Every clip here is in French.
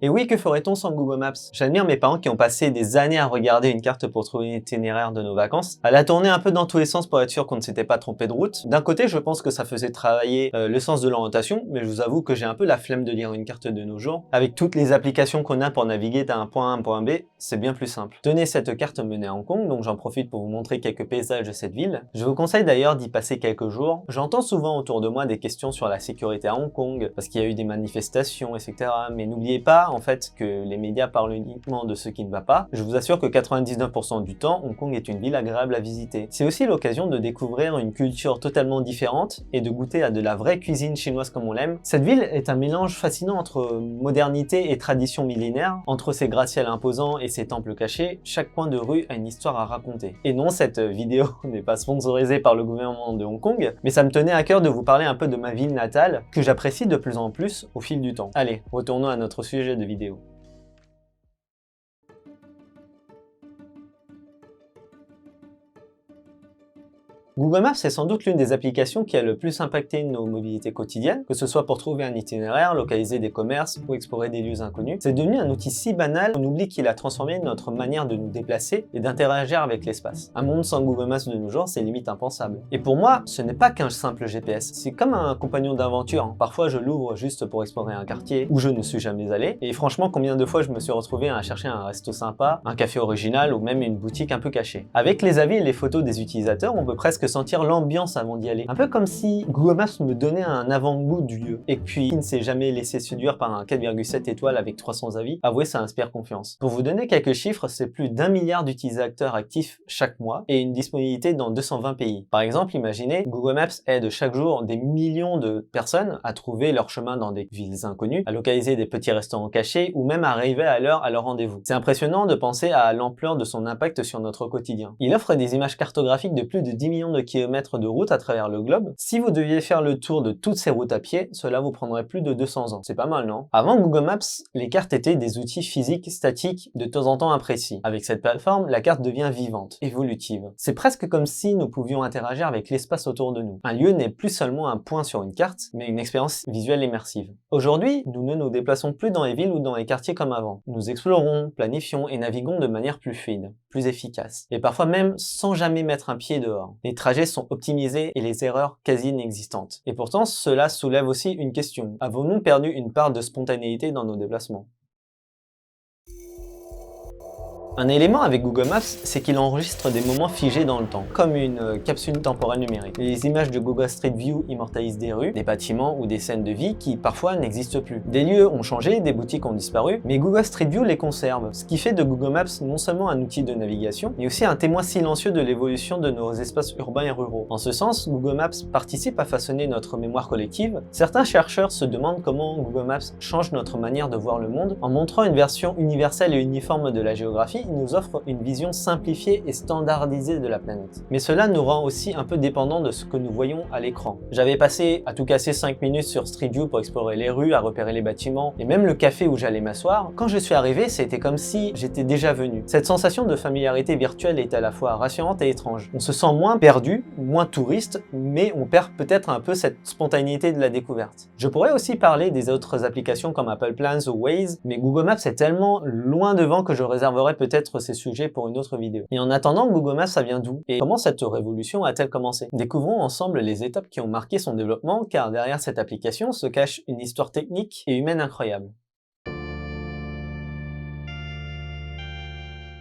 Et oui, que ferait-on sans Google Maps? J'admire mes parents qui ont passé des années à regarder une carte pour trouver l'itinéraire de nos vacances, à la tourner un peu dans tous les sens pour être sûr qu'on ne s'était pas trompé de route. D'un côté, je pense que ça faisait travailler le sens de l'orientation, mais je vous avoue que j'ai un peu la flemme de lire une carte de nos jours. Avec toutes les applications qu'on a pour naviguer d'un point A à un point B, c'est bien plus simple. Tenez, cette carte me menait à Hong Kong, donc j'en profite pour vous montrer quelques paysages de cette ville. Je vous conseille d'ailleurs d'y passer quelques jours. J'entends souvent autour de moi des questions sur la sécurité à Hong Kong, parce qu'il y a eu des manifestations, etc. Mais n'oubliez pas, en fait, que les médias parlent uniquement de ce qui ne va pas. Je vous assure que 99% du temps, Hong Kong est une ville agréable à visiter. C'est aussi l'occasion de découvrir une culture totalement différente et de goûter à de la vraie cuisine chinoise comme on l'aime. Cette ville est un mélange fascinant entre modernité et tradition millénaire. Entre ses gratte-ciels imposants et ses temples cachés, chaque coin de rue a une histoire à raconter. Et non, cette vidéo n'est pas sponsorisée par le gouvernement de Hong Kong, mais ça me tenait à cœur de vous parler un peu de ma ville natale, que j'apprécie de plus en plus au fil du temps. Allez, retournons à notre sujet de vidéo. Google Maps est sans doute l'une des applications qui a le plus impacté nos mobilités quotidiennes, que ce soit pour trouver un itinéraire, localiser des commerces ou explorer des lieux inconnus. C'est devenu un outil si banal qu'on oublie qu'il a transformé notre manière de nous déplacer et d'interagir avec l'espace. Un monde sans Google Maps de nos jours, c'est limite impensable. Et pour moi, ce n'est pas qu'un simple GPS, c'est comme un compagnon d'aventure. Parfois, je l'ouvre juste pour explorer un quartier où je ne suis jamais allé, et franchement, combien de fois je me suis retrouvé à chercher un resto sympa, un café original ou même une boutique un peu cachée. Avec les avis et les photos des utilisateurs, on peut presque sentir l'ambiance avant d'y aller. Un peu comme si Google Maps me donnait un avant-goût du lieu. Et puis, qui ne s'est jamais laissé séduire par un 4,7 étoiles avec 300 avis, avouez, ça inspire confiance. Pour vous donner quelques chiffres, c'est plus d'1 milliard d'utilisateurs actifs chaque mois et une disponibilité dans 220 pays. Par exemple, imaginez, Google Maps aide chaque jour des millions de personnes à trouver leur chemin dans des villes inconnues, à localiser des petits restaurants cachés ou même à arriver à l'heure à leur rendez-vous. C'est impressionnant de penser à l'ampleur de son impact sur notre quotidien. Il offre des images cartographiques de plus de 10 millions de kilomètres de route à travers le globe. Si vous deviez faire le tour de toutes ces routes à pied, cela vous prendrait plus de 200 ans. C'est pas mal, non? Avant Google Maps, les cartes étaient des outils physiques statiques de temps en temps imprécis. Avec cette plateforme, la carte devient vivante, évolutive. C'est presque comme si nous pouvions interagir avec l'espace autour de nous. Un lieu n'est plus seulement un point sur une carte, mais une expérience visuelle immersive. Aujourd'hui, nous ne nous déplaçons plus dans les villes ou dans les quartiers comme avant. Nous explorons, planifions et naviguons de manière plus fluide, plus efficace, et parfois même sans jamais mettre un pied dehors. Les trajets sont optimisés et les erreurs quasi inexistantes. Et pourtant, cela soulève aussi une question. Avons-nous perdu une part de spontanéité dans nos déplacements? Un élément avec Google Maps, c'est qu'il enregistre des moments figés dans le temps, comme une capsule temporelle numérique. Les images de Google Street View immortalisent des rues, des bâtiments ou des scènes de vie qui parfois n'existent plus. Des lieux ont changé, des boutiques ont disparu, mais Google Street View les conserve, ce qui fait de Google Maps non seulement un outil de navigation, mais aussi un témoin silencieux de l'évolution de nos espaces urbains et ruraux. En ce sens, Google Maps participe à façonner notre mémoire collective. Certains chercheurs se demandent comment Google Maps change notre manière de voir le monde en montrant une version universelle et uniforme de la géographie. Il nous offre une vision simplifiée et standardisée de la planète. Mais cela nous rend aussi un peu dépendants de ce que nous voyons à l'écran. J'avais passé à tout casser 5 minutes sur Street View pour explorer les rues, à repérer les bâtiments et même le café où j'allais m'asseoir. Quand je suis arrivé, c'était comme si j'étais déjà venu. Cette sensation de familiarité virtuelle est à la fois rassurante et étrange. On se sent moins perdu, moins touriste, mais on perd peut-être un peu cette spontanéité de la découverte. Je pourrais aussi parler des autres applications comme Apple Plans ou Waze, mais Google Maps est tellement loin devant que je réserverai peut-être ces sujets pour une autre vidéo. Et en attendant, Google Maps, ça vient d'où? Et comment cette révolution a-t-elle commencé? Découvrons ensemble les étapes qui ont marqué son développement, car derrière cette application se cache une histoire technique et humaine incroyable.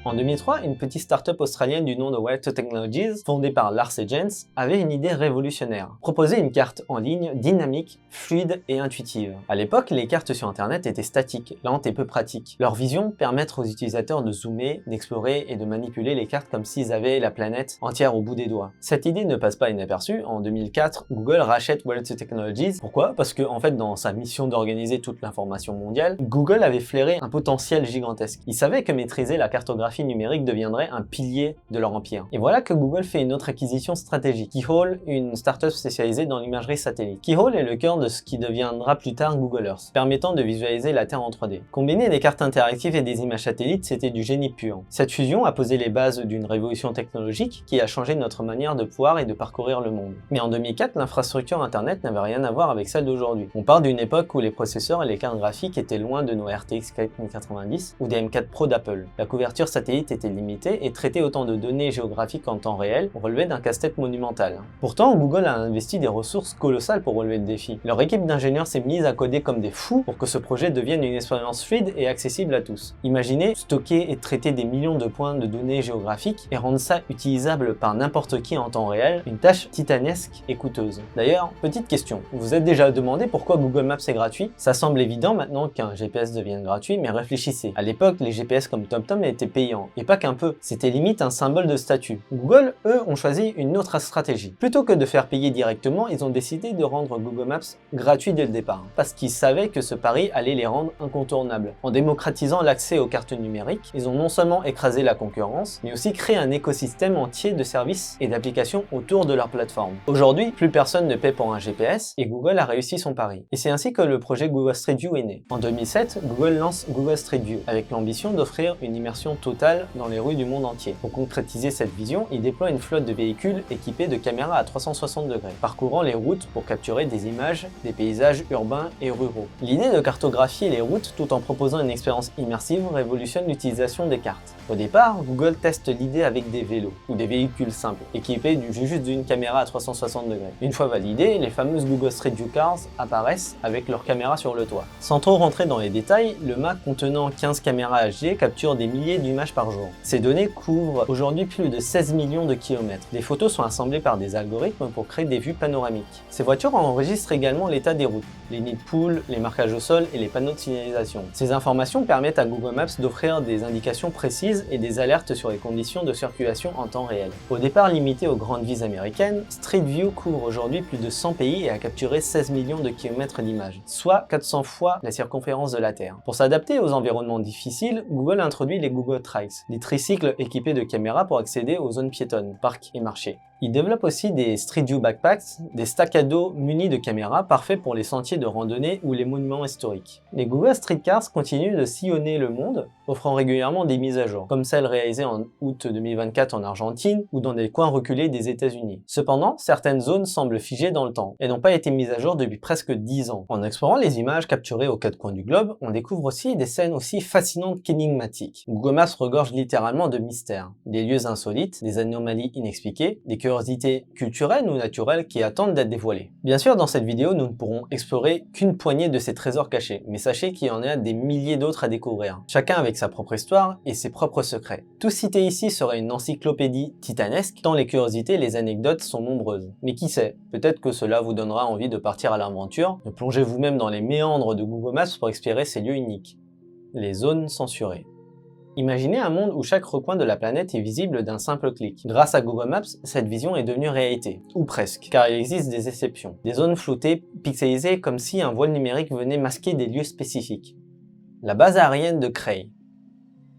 En 2003, une petite start-up australienne du nom de Wild Technologies, fondée par Lars et Jens, avait une idée révolutionnaire. Proposer une carte en ligne dynamique, fluide et intuitive. À l'époque, les cartes sur internet étaient statiques, lentes et peu pratiques. Leur vision, permettre aux utilisateurs de zoomer, d'explorer et de manipuler les cartes comme s'ils avaient la planète entière au bout des doigts. Cette idée ne passe pas inaperçue. En 2004, Google rachète Wild Technologies. Pourquoi? Parce que, en fait, dans sa mission d'organiser toute l'information mondiale, Google avait flairé un potentiel gigantesque. Il savait que maîtriser la cartographie cartographie numérique deviendrait un pilier de leur empire. Et voilà que Google fait une autre acquisition stratégique, Keyhole, une startup spécialisée dans l'imagerie satellite. Keyhole est le cœur de ce qui deviendra plus tard Google Earth, permettant de visualiser la Terre en 3D. Combiner des cartes interactives et des images satellites, c'était du génie pur. Cette fusion a posé les bases d'une révolution technologique qui a changé notre manière de voir et de parcourir le monde. Mais en 2004, l'infrastructure Internet n'avait rien à voir avec celle d'aujourd'hui. On parle d'une époque où les processeurs et les cartes graphiques étaient loin de nos RTX 4090 ou des M4 Pro d'Apple. La couverture satellite était limitée et traiter autant de données géographiques en temps réel relevait d'un casse-tête monumental. Pourtant, Google a investi des ressources colossales pour relever le défi. Leur équipe d'ingénieurs s'est mise à coder comme des fous pour que ce projet devienne une expérience fluide et accessible à tous. Imaginez stocker et traiter des millions de points de données géographiques et rendre ça utilisable par n'importe qui en temps réel, une tâche titanesque et coûteuse. D'ailleurs, petite question, vous vous êtes déjà demandé pourquoi Google Maps est gratuit? Ça semble évident maintenant qu'un GPS devienne gratuit, mais réfléchissez. À l'époque, les GPS comme TomTom étaient payants, et pas qu'un peu, c'était limite un symbole de statut. Google, eux, ont choisi une autre stratégie. Plutôt que de faire payer directement, ils ont décidé de rendre Google Maps gratuit dès le départ, parce qu'ils savaient que ce pari allait les rendre incontournables. En démocratisant l'accès aux cartes numériques, ils ont non seulement écrasé la concurrence, mais aussi créé un écosystème entier de services et d'applications autour de leur plateforme. Aujourd'hui, plus personne ne paie pour un GPS, et Google a réussi son pari. Et c'est ainsi que le projet Google Street View est né. En 2007, Google lance Google Street View, avec l'ambition d'offrir une immersion totale dans les rues du monde entier. Pour concrétiser cette vision, il déploie une flotte de véhicules équipés de caméras à 360 degrés, parcourant les routes pour capturer des images des paysages urbains et ruraux. L'idée de cartographier les routes tout en proposant une expérience immersive révolutionne l'utilisation des cartes. Au départ, Google teste l'idée avec des vélos, ou des véhicules simples, équipés juste d'une caméra à 360 degrés. Une fois validés, les fameuses Google Street View Cars apparaissent avec leur caméra sur le toit. Sans trop rentrer dans les détails, le Mac contenant 15 caméras HD capture des milliers d'images par jour. Ces données couvrent aujourd'hui plus de 16 millions de kilomètres. Les photos sont assemblées par des algorithmes pour créer des vues panoramiques. Ces voitures enregistrent également l'état des routes, les nids de poules, les marquages au sol et les panneaux de signalisation. Ces informations permettent à Google Maps d'offrir des indications précises et des alertes sur les conditions de circulation en temps réel. Au départ limité aux grandes villes américaines, Street View couvre aujourd'hui plus de 100 pays et a capturé 16 millions de kilomètres d'images, soit 400 fois la circonférence de la Terre. Pour s'adapter aux environnements difficiles, Google introduit les Google Trikes, des tricycles équipés de caméras pour accéder aux zones piétonnes, parcs et marchés. Il développe aussi des Street View Backpacks, des stacks à dos munis de caméras parfaits pour les sentiers de randonnée ou les monuments historiques. Les Google Streetcars continuent de sillonner le monde, offrant régulièrement des mises à jour, comme celle réalisée en août 2024 en Argentine ou dans des coins reculés des États-Unis. Cependant, certaines zones semblent figées dans le temps et n'ont pas été mises à jour depuis presque 10 ans. En explorant les images capturées aux quatre coins du globe, on découvre aussi des scènes aussi fascinantes qu'énigmatiques. Google Maps regorge littéralement de mystères, des lieux insolites, des anomalies inexpliquées, des curiosités culturelles ou naturelles qui attendent d'être dévoilées. Bien sûr, dans cette vidéo, nous ne pourrons explorer qu'une poignée de ces trésors cachés, mais sachez qu'il y en a des milliers d'autres à découvrir, chacun avec sa propre histoire et ses propres secrets. Tout cité ici serait une encyclopédie titanesque, tant les curiosités et les anecdotes sont nombreuses. Mais qui sait, peut-être que cela vous donnera envie de partir à l'aventure, de plonger vous-même dans les méandres de Google Maps pour explorer ces lieux uniques. Les zones censurées. Imaginez un monde où chaque recoin de la planète est visible d'un simple clic. Grâce à Google Maps, cette vision est devenue réalité, ou presque, car il existe des exceptions. Des zones floutées, pixelisées comme si un voile numérique venait masquer des lieux spécifiques. La base aérienne de Creil.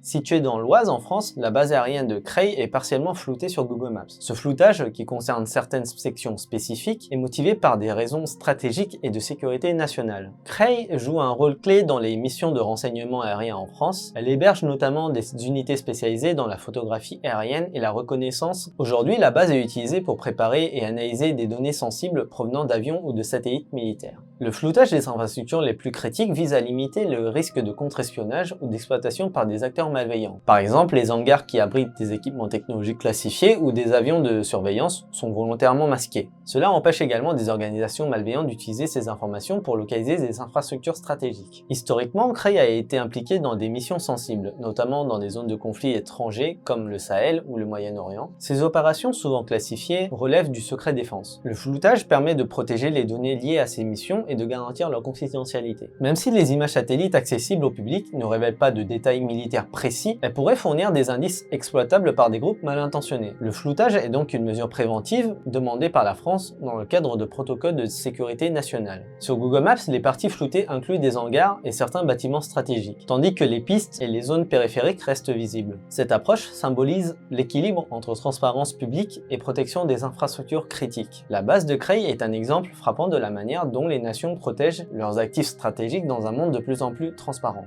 Située dans l'Oise en France, la base aérienne de Creil est partiellement floutée sur Google Maps. Ce floutage, qui concerne certaines sections spécifiques, est motivé par des raisons stratégiques et de sécurité nationale. Creil joue un rôle clé dans les missions de renseignement aérien en France. Elle héberge notamment des unités spécialisées dans la photographie aérienne et la reconnaissance. Aujourd'hui, la base est utilisée pour préparer et analyser des données sensibles provenant d'avions ou de satellites militaires. Le floutage des infrastructures les plus critiques vise à limiter le risque de contre-espionnage ou d'exploitation par des acteurs malveillants. Par exemple, les hangars qui abritent des équipements technologiques classifiés ou des avions de surveillance sont volontairement masqués. Cela empêche également des organisations malveillantes d'utiliser ces informations pour localiser des infrastructures stratégiques. Historiquement, Creil a été impliqué dans des missions sensibles, notamment dans des zones de conflits étrangers comme le Sahel ou le Moyen-Orient. Ces opérations, souvent classifiées, relèvent du secret défense. Le floutage permet de protéger les données liées à ces missions et et de garantir leur confidentialité. Même si les images satellites accessibles au public ne révèlent pas de détails militaires précis, elles pourraient fournir des indices exploitables par des groupes mal intentionnés. Le floutage est donc une mesure préventive demandée par la France dans le cadre de protocoles de sécurité nationale. Sur Google Maps, les parties floutées incluent des hangars et certains bâtiments stratégiques, tandis que les pistes et les zones périphériques restent visibles. Cette approche symbolise l'équilibre entre transparence publique et protection des infrastructures critiques. La base de Creil est un exemple frappant de la manière dont les nations protègent leurs actifs stratégiques dans un monde de plus en plus transparent.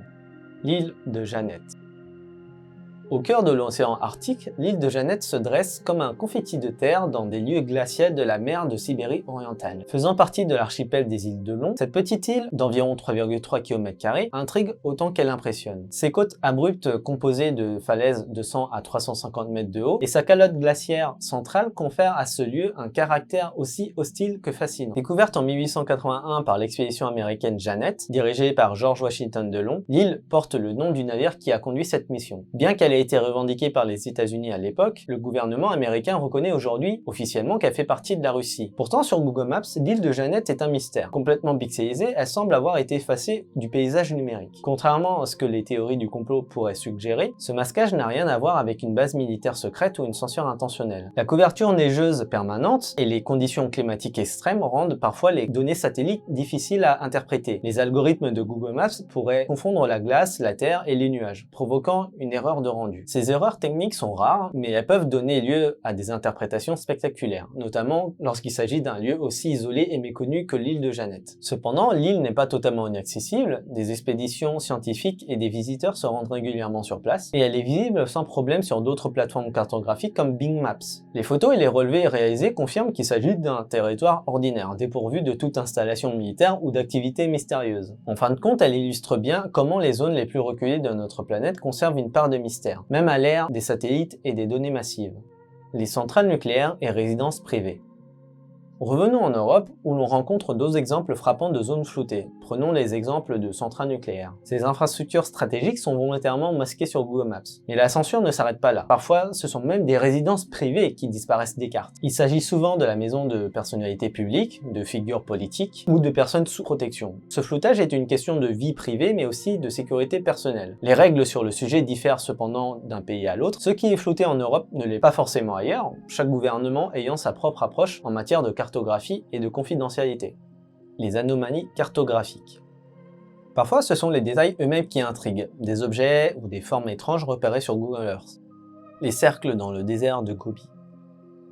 L'île de Jeannette. Au cœur de l'océan Arctique, l'île de Jeannette se dresse comme un confetti de terre dans des lieux glaciaux de la mer de Sibérie orientale. Faisant partie de l'archipel des îles de Long, cette petite île d'environ 3,3 km² intrigue autant qu'elle impressionne. Ses côtes abruptes composées de falaises de 100 à 350 mètres de haut et sa calotte glaciaire centrale confèrent à ce lieu un caractère aussi hostile que fascinant. Découverte en 1881 par l'expédition américaine Jeannette, dirigée par George Washington de Long, l'île porte le nom du navire qui a conduit cette mission. Bien qu'elle ait été revendiquée par les États-Unis à l'époque, le gouvernement américain reconnaît aujourd'hui officiellement qu'elle fait partie de la Russie. Pourtant, sur Google Maps, l'île de Jeannette est un mystère. Complètement pixelisée, elle semble avoir été effacée du paysage numérique. Contrairement à ce que les théories du complot pourraient suggérer, ce masquage n'a rien à voir avec une base militaire secrète ou une censure intentionnelle. La couverture neigeuse permanente et les conditions climatiques extrêmes rendent parfois les données satellites difficiles à interpréter. Les algorithmes de Google Maps pourraient confondre la glace, la terre et les nuages, provoquant une erreur de rendu. Ces erreurs techniques sont rares, mais elles peuvent donner lieu à des interprétations spectaculaires, notamment lorsqu'il s'agit d'un lieu aussi isolé et méconnu que l'île de Jeannette. Cependant, l'île n'est pas totalement inaccessible, des expéditions scientifiques et des visiteurs se rendent régulièrement sur place, et elle est visible sans problème sur d'autres plateformes cartographiques comme Bing Maps. Les photos et les relevés réalisés confirment qu'il s'agit d'un territoire ordinaire, dépourvu de toute installation militaire ou d'activité mystérieuse. En fin de compte, elle illustre bien comment les zones les plus reculées de notre planète conservent une part de mystère, même à l'ère des satellites et des données massives. Les centrales nucléaires et résidences privées. Revenons en Europe où l'on rencontre deux exemples frappants de zones floutées. Prenons les exemples de centrales nucléaires. Ces infrastructures stratégiques sont volontairement masquées sur Google Maps. Mais la censure ne s'arrête pas là. Parfois, ce sont même des résidences privées qui disparaissent des cartes. Il s'agit souvent de la maison de personnalités publiques, de figures politiques ou de personnes sous protection. Ce floutage est une question de vie privée mais aussi de sécurité personnelle. Les règles sur le sujet diffèrent cependant d'un pays à l'autre. Ce qui est flouté en Europe ne l'est pas forcément ailleurs, chaque gouvernement ayant sa propre approche en matière de cartographie et de confidentialité. Les anomalies cartographiques. Parfois, ce sont les détails eux-mêmes qui intriguent, des objets ou des formes étranges repérées sur Google Earth. Les cercles dans le désert de Gobi.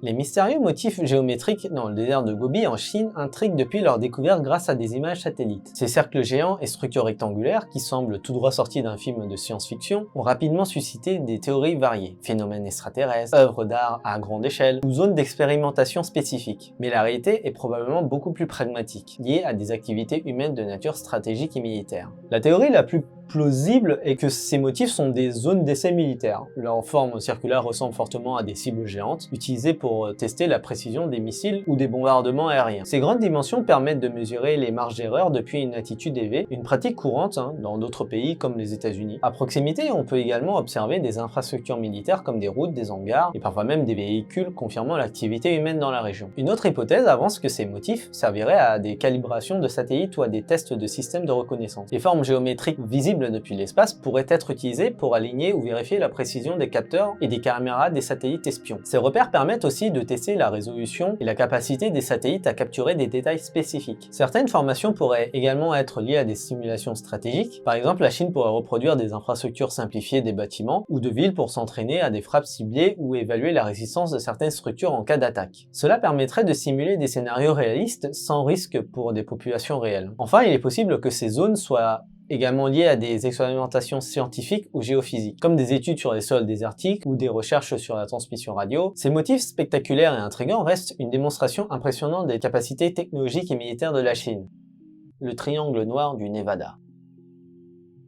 Les mystérieux motifs géométriques dans le désert de Gobi en Chine intriguent depuis leur découverte grâce à des images satellites. Ces cercles géants et structures rectangulaires, qui semblent tout droit sortis d'un film de science-fiction, ont rapidement suscité des théories variées. Phénomènes extraterrestres, œuvres d'art à grande échelle, ou zones d'expérimentation spécifiques. Mais la réalité est probablement beaucoup plus pragmatique, liée à des activités humaines de nature stratégique et militaire. La théorie la plus plausible est que ces motifs sont des zones d'essai militaires. Leur forme circulaire ressemble fortement à des cibles géantes, utilisées pour tester la précision des missiles ou des bombardements aériens. Ces grandes dimensions permettent de mesurer les marges d'erreur depuis une altitude élevée, une pratique courante dans d'autres pays comme les États-Unis. À proximité, on peut également observer des infrastructures militaires comme des routes, des hangars, et parfois même des véhicules confirmant l'activité humaine dans la région. Une autre hypothèse avance que ces motifs serviraient à des calibrations de satellites ou à des tests de systèmes de reconnaissance. Les formes géométriques visibles depuis l'espace pourraient être utilisés pour aligner ou vérifier la précision des capteurs et des caméras des satellites espions. Ces repères permettent aussi de tester la résolution et la capacité des satellites à capturer des détails spécifiques. Certaines formations pourraient également être liées à des simulations stratégiques. Par exemple, la Chine pourrait reproduire des infrastructures simplifiées des bâtiments ou de villes pour s'entraîner à des frappes ciblées ou évaluer la résistance de certaines structures en cas d'attaque. Cela permettrait de simuler des scénarios réalistes sans risque pour des populations réelles. Enfin, il est possible que ces zones soient également liées à des expérimentations scientifiques ou géophysiques, comme des études sur les sols désertiques ou des recherches sur la transmission radio. Ces motifs spectaculaires et intrigants restent une démonstration impressionnante des capacités technologiques et militaires de la Chine. Le triangle noir du Nevada.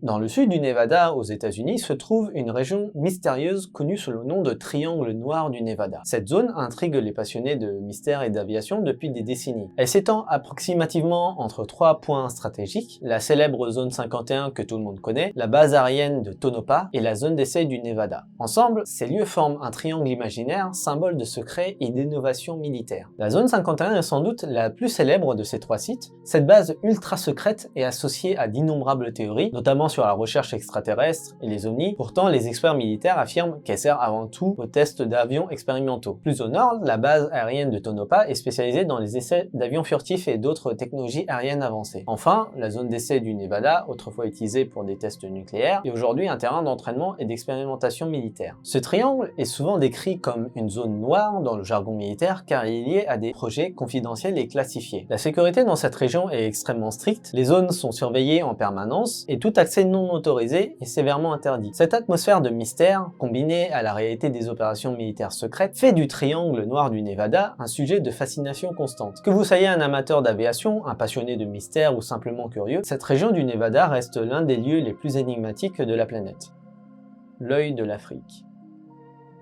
Dans le sud du Nevada, aux États-Unis, se trouve une région mystérieuse connue sous le nom de Triangle Noir du Nevada. Cette zone intrigue les passionnés de mystère et d'aviation depuis des décennies. Elle s'étend approximativement entre 3 points stratégiques, la célèbre zone 51 que tout le monde connaît, la base aérienne de Tonopah et la zone d'essai du Nevada. Ensemble, ces lieux forment un triangle imaginaire, symbole de secret et d'innovation militaire. La zone 51 est sans doute la plus célèbre de ces 3 sites. Cette base ultra secrète est associée à d'innombrables théories, notamment sur la recherche extraterrestre et les ovnis. Pourtant, les experts militaires affirment qu'elle sert avant tout aux tests d'avions expérimentaux. Plus au nord, la base aérienne de Tonopah est spécialisée dans les essais d'avions furtifs et d'autres technologies aériennes avancées. Enfin, la zone d'essai du Nevada, autrefois utilisée pour des tests nucléaires, est aujourd'hui un terrain d'entraînement et d'expérimentation militaire. Ce triangle est souvent décrit comme une zone noire dans le jargon militaire car il est lié à des projets confidentiels et classifiés. La sécurité dans cette région est extrêmement stricte, les zones sont surveillées en permanence et tout accès non autorisé est sévèrement interdit. Cette atmosphère de mystère, combinée à la réalité des opérations militaires secrètes, fait du triangle noir du Nevada un sujet de fascination constante. Que vous soyez un amateur d'aviation, un passionné de mystère ou simplement curieux, cette région du Nevada reste l'un des lieux les plus énigmatiques de la planète. L'œil de l'Afrique.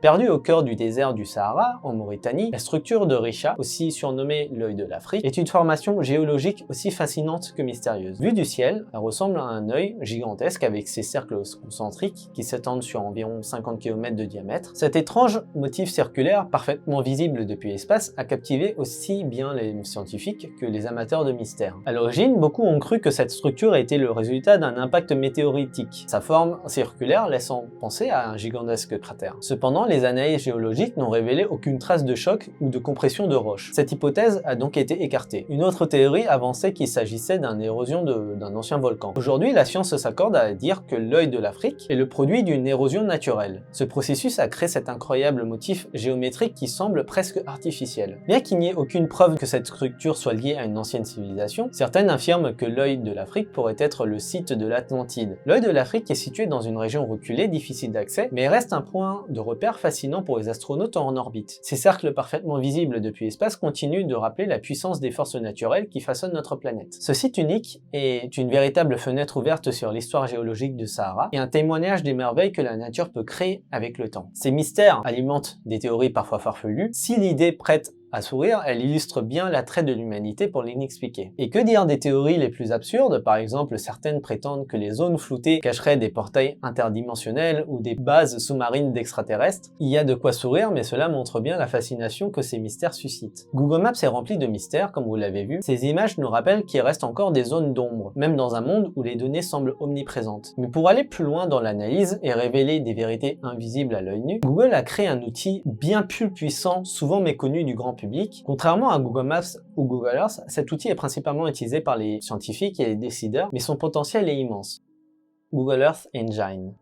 Perdue au cœur du désert du Sahara, en Mauritanie, la structure de Richa, aussi surnommée l'œil de l'Afrique, est une formation géologique aussi fascinante que mystérieuse. Vue du ciel, elle ressemble à un œil gigantesque avec ses cercles concentriques qui s'étendent sur environ 50 km de diamètre. Cet étrange motif circulaire, parfaitement visible depuis l'espace, a captivé aussi bien les scientifiques que les amateurs de mystère. À l'origine, beaucoup ont cru que cette structure était le résultat d'un impact météoritique, sa forme circulaire laissant penser à un gigantesque cratère. Cependant, les analyses géologiques n'ont révélé aucune trace de choc ou de compression de roche. Cette hypothèse a donc été écartée. Une autre théorie avançait qu'il s'agissait d'une érosion d'un ancien volcan. Aujourd'hui, la science s'accorde à dire que l'œil de l'Afrique est le produit d'une érosion naturelle. Ce processus a créé cet incroyable motif géométrique qui semble presque artificiel. Bien qu'il n'y ait aucune preuve que cette structure soit liée à une ancienne civilisation, certaines affirment que l'œil de l'Afrique pourrait être le site de l'Atlantide. L'œil de l'Afrique est situé dans une région reculée, difficile d'accès, mais reste un point de repère fascinant pour les astronautes en orbite. Ces cercles parfaitement visibles depuis l'espace continuent de rappeler la puissance des forces naturelles qui façonnent notre planète. Ce site unique est une véritable fenêtre ouverte sur l'histoire géologique du Sahara et un témoignage des merveilles que la nature peut créer avec le temps. Ces mystères alimentent des théories parfois farfelues. Si l'idée prête à sourire, elle illustre bien l'attrait de l'humanité pour l'inexpliqué. Et que dire des théories les plus absurdes? Par exemple, certaines prétendent que les zones floutées cacheraient des portails interdimensionnels ou des bases sous-marines d'extraterrestres. Il y a de quoi sourire, mais cela montre bien la fascination que ces mystères suscitent. Google Maps est rempli de mystères, comme vous l'avez vu. Ces images nous rappellent qu'il reste encore des zones d'ombre, même dans un monde où les données semblent omniprésentes. Mais pour aller plus loin dans l'analyse et révéler des vérités invisibles à l'œil nu, Google a créé un outil bien plus puissant, souvent méconnu du grand public. Contrairement à Google Maps ou Google Earth, cet outil est principalement utilisé par les scientifiques et les décideurs, mais son potentiel est immense. Google Earth Engine.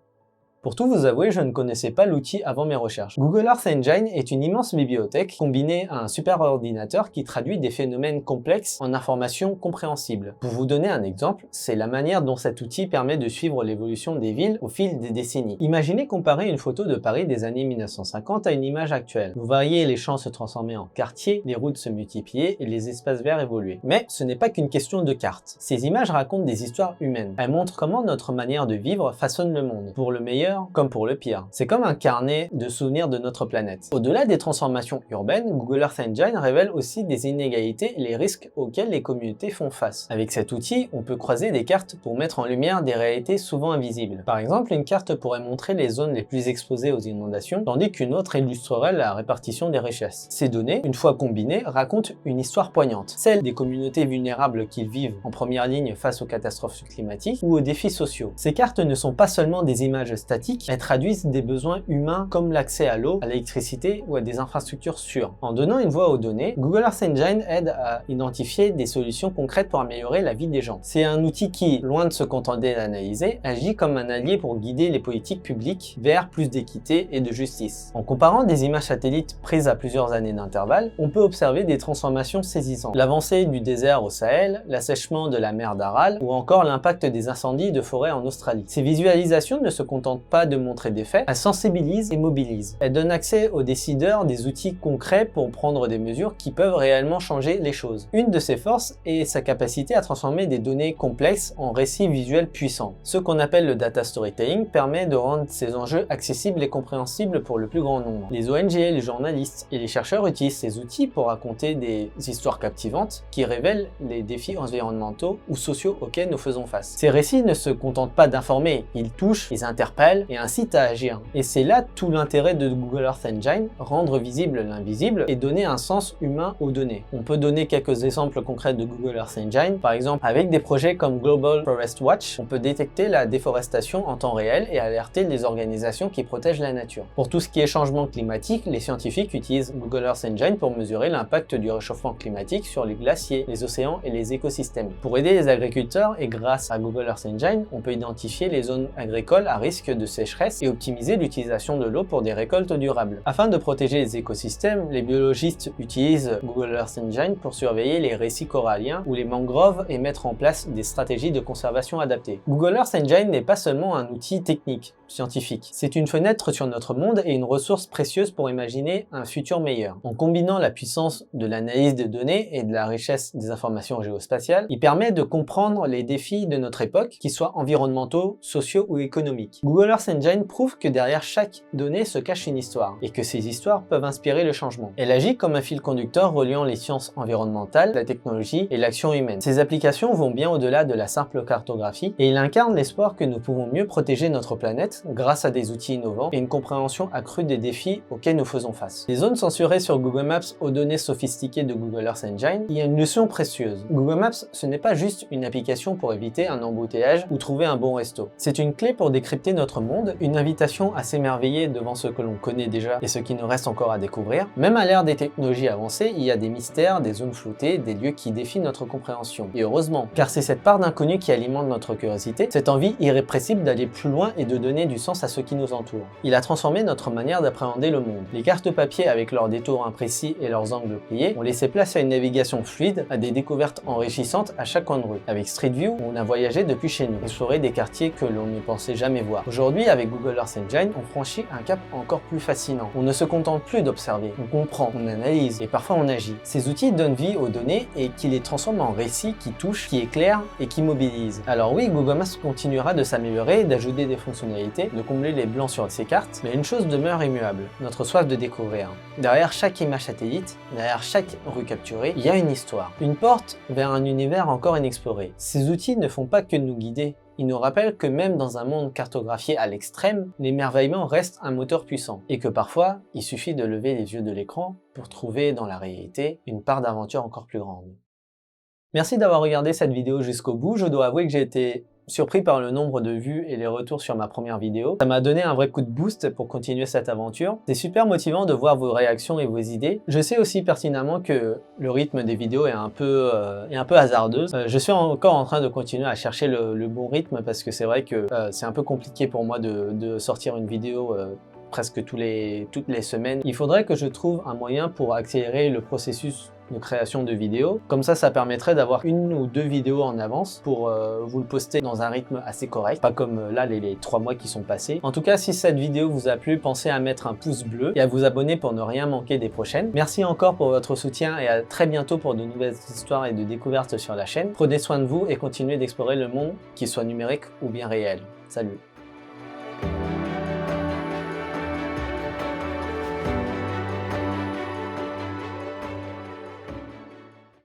Pour tout vous avouer, je ne connaissais pas l'outil avant mes recherches. Google Earth Engine est une immense bibliothèque combinée à un super ordinateur qui traduit des phénomènes complexes en informations compréhensibles. Pour vous donner un exemple, c'est la manière dont cet outil permet de suivre l'évolution des villes au fil des décennies. Imaginez comparer une photo de Paris des années 1950 à une image actuelle. Vous voyez les champs se transformer en quartiers, les routes se multiplier et les espaces verts évoluer. Mais ce n'est pas qu'une question de cartes. Ces images racontent des histoires humaines. Elles montrent comment notre manière de vivre façonne le monde, pour le meilleur comme pour le pire. C'est comme un carnet de souvenirs de notre planète. Au-delà des transformations urbaines, Google Earth Engine révèle aussi des inégalités et les risques auxquels les communautés font face. Avec cet outil, on peut croiser des cartes pour mettre en lumière des réalités souvent invisibles. Par exemple, une carte pourrait montrer les zones les plus exposées aux inondations, tandis qu'une autre illustrerait la répartition des richesses. Ces données, une fois combinées, racontent une histoire poignante, celle des communautés vulnérables qui vivent en première ligne face aux catastrophes climatiques ou aux défis sociaux. Ces cartes ne sont pas seulement des images statiques, elles traduisent des besoins humains comme l'accès à l'eau, à l'électricité ou à des infrastructures sûres. En donnant une voix aux données, Google Earth Engine aide à identifier des solutions concrètes pour améliorer la vie des gens. C'est un outil qui, loin de se contenter d'analyser, agit comme un allié pour guider les politiques publiques vers plus d'équité et de justice. En comparant des images satellites prises à plusieurs années d'intervalle, on peut observer des transformations saisissantes. L'avancée du désert au Sahel, l'assèchement de la mer d'Aral ou encore l'impact des incendies de forêt en Australie. Ces visualisations ne se contentent pas pas de montrer des faits, elle sensibilise et mobilise. Elle donne accès aux décideurs des outils concrets pour prendre des mesures qui peuvent réellement changer les choses. Une de ses forces est sa capacité à transformer des données complexes en récits visuels puissants. Ce qu'on appelle le data storytelling permet de rendre ces enjeux accessibles et compréhensibles pour le plus grand nombre. Les ONG, les journalistes et les chercheurs utilisent ces outils pour raconter des histoires captivantes qui révèlent les défis environnementaux ou sociaux auxquels nous faisons face. Ces récits ne se contentent pas d'informer, ils touchent, ils interpellent et incitent à agir. Et c'est là tout l'intérêt de Google Earth Engine, rendre visible l'invisible et donner un sens humain aux données. On peut donner quelques exemples concrets de Google Earth Engine. Par exemple, avec des projets comme Global Forest Watch, on peut détecter la déforestation en temps réel et alerter les organisations qui protègent la nature. Pour tout ce qui est changement climatique, les scientifiques utilisent Google Earth Engine pour mesurer l'impact du réchauffement climatique sur les glaciers, les océans et les écosystèmes. Pour aider les agriculteurs et grâce à Google Earth Engine, on peut identifier les zones agricoles à risque de sécheresse et optimiser l'utilisation de l'eau pour des récoltes durables. Afin de protéger les écosystèmes, les biologistes utilisent Google Earth Engine pour surveiller les récifs coralliens ou les mangroves et mettre en place des stratégies de conservation adaptées. Google Earth Engine n'est pas seulement un outil technique, scientifique. C'est une fenêtre sur notre monde et une ressource précieuse pour imaginer un futur meilleur. En combinant la puissance de l'analyse de données et de la richesse des informations géospatiales, il permet de comprendre les défis de notre époque, qu'ils soient environnementaux, sociaux ou économiques. Google Earth Engine prouve que derrière chaque donnée se cache une histoire, et que ces histoires peuvent inspirer le changement. Elle agit comme un fil conducteur reliant les sciences environnementales, la technologie et l'action humaine. Ces applications vont bien au-delà de la simple cartographie, et il incarne l'espoir que nous pouvons mieux protéger notre planète grâce à des outils innovants et une compréhension accrue des défis auxquels nous faisons face. Les zones censurées sur Google Maps aux données sophistiquées de Google Earth Engine, il y a une leçon précieuse. Google Maps, ce n'est pas juste une application pour éviter un embouteillage ou trouver un bon resto. C'est une clé pour décrypter notre monde, une invitation à s'émerveiller devant ce que l'on connaît déjà et ce qui nous reste encore à découvrir. Même à l'ère des technologies avancées, il y a des mystères, des zones floutées, des lieux qui défient notre compréhension. Et heureusement, car c'est cette part d'inconnu qui alimente notre curiosité, cette envie irrépressible d'aller plus loin et de donner du sens à ce qui nous entoure. Il a transformé notre manière d'appréhender le monde. Les cartes papier avec leurs détours imprécis et leurs angles pliés ont laissé place à une navigation fluide, à des découvertes enrichissantes à chaque coin de rue. Avec Street View, on a voyagé depuis chez nous, exploré des quartiers que l'on ne pensait jamais voir. Aujourd'hui, avec Google Earth Engine, on franchit un cap encore plus fascinant. On ne se contente plus d'observer, on comprend, on analyse et parfois on agit. Ces outils donnent vie aux données et qui les transforment en récits qui touchent, qui éclairent et qui mobilisent. Alors oui, Google Maps continuera de s'améliorer, d'ajouter des fonctionnalités, de combler les blancs sur ses cartes, mais une chose demeure immuable, notre soif de découvrir. Derrière chaque image satellite, derrière chaque rue capturée, il y a une histoire. Une porte vers un univers encore inexploré. Ces outils ne font pas que nous guider. Ils nous rappellent que même dans un monde cartographié à l'extrême, l'émerveillement reste un moteur puissant et que parfois, il suffit de lever les yeux de l'écran pour trouver dans la réalité une part d'aventure encore plus grande. Merci d'avoir regardé cette vidéo jusqu'au bout. Je dois avouer que j'ai été surpris par le nombre de vues et les retours sur ma première vidéo. Ça m'a donné un vrai coup de boost pour continuer cette aventure. C'est super motivant de voir vos réactions et vos idées. Je sais aussi pertinemment que le rythme des vidéos est un peu hasardeux. Je suis encore en train de continuer à chercher le bon rythme parce que c'est vrai que c'est un peu compliqué pour moi de sortir une vidéo presque toutes les semaines. Il faudrait que je trouve un moyen pour accélérer le processus de création de vidéos. Comme ça permettrait d'avoir une ou deux vidéos en avance pour vous le poster dans un rythme assez correct, pas comme là les 3 mois qui sont passés. En tout cas, si cette vidéo vous a plu, pensez à mettre un pouce bleu et à vous abonner pour ne rien manquer des prochaines. Merci encore pour votre soutien et à très bientôt pour de nouvelles histoires et de découvertes sur la chaîne. Prenez soin de vous et continuez d'explorer le monde, qu'il soit numérique ou bien réel. Salut!